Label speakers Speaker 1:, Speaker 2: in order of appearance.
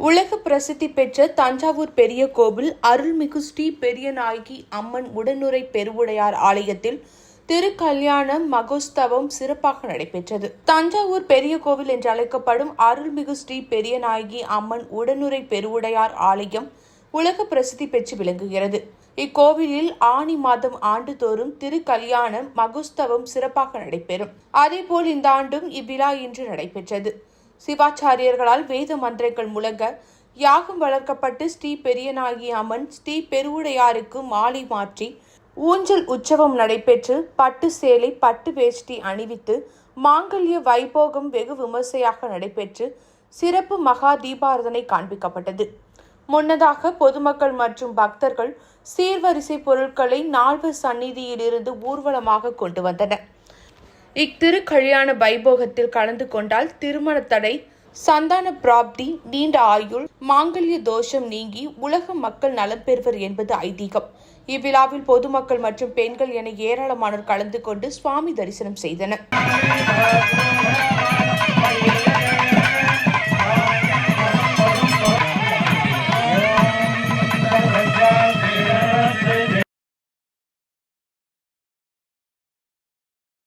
Speaker 1: உலக பிரசித்தி பெற்ற தஞ்சாவூர் பெரிய கோவில் அருள்மிகு ஸ்ரீ பெரியநாயகி அம்மன் உடனுறை பெருவுடையார் ஆலயத்தில் திருக்கல்யாண மகோத்சவம் சிறப்பாக நடைபெற்றது. தஞ்சாவூர் பெரிய கோவில் என்று அழைக்கப்படும் அருள்மிகு ஸ்ரீ பெரியநாயகி அம்மன் உடனுறை பெருவுடையார் ஆலயம் உலக பிரசித்தி பெற்று விளங்குகிறது. இக்கோவிலில் ஆனி மாதம் ஆண்டுதோறும் திருக்கல்யாண மகோத்சவம் சிறப்பாக நடைபெறும். அதேபோல் இந்த ஆண்டும் இவ்விழா இன்று நடைபெற்றது. சிவாச்சாரியர்களால் வேத மந்திரங்கள் முழங்க யாகம் வளர்க்கப்பட்டு ஸ்ரீ பெரியநாயகி அம்மன் ஸ்ரீ பெருவுடையாருக்கு மாலை மாற்றி ஊஞ்சல் உற்சவம் நடைபெற்று பட்டு சேலை பட்டு வேஷ்டி அணிவித்து மாங்கல்ய வைபோகம் வெகு விமர்சையாக நடைபெற்று சிறப்பு மகா தீபாரதனை காண்பிக்கப்பட்டது. முன்னதாக பொதுமக்கள் மற்றும் பக்தர்கள் சீர்வரிசை பொருட்களை நால்வர் சந்நிதியிலிருந்து ஊர்வலமாக கொண்டு வந்தனர். இத்திருக்கல்யாண வைபோகத்தில் கலந்து கொண்டால் திருமண தடை, சந்தான பிராப்தி, நீண்ட ஆயுள், மாங்கல்ய தோஷம் நீங்கி உலக மக்கள் நலம் பெறுவர் என்பது ஐதீகம். இவ்விழாவில் பொதுமக்கள் மற்றும் பெண்கள் என ஏராளமானோர் கலந்து கொண்டு சுவாமி தரிசனம் செய்தனர்.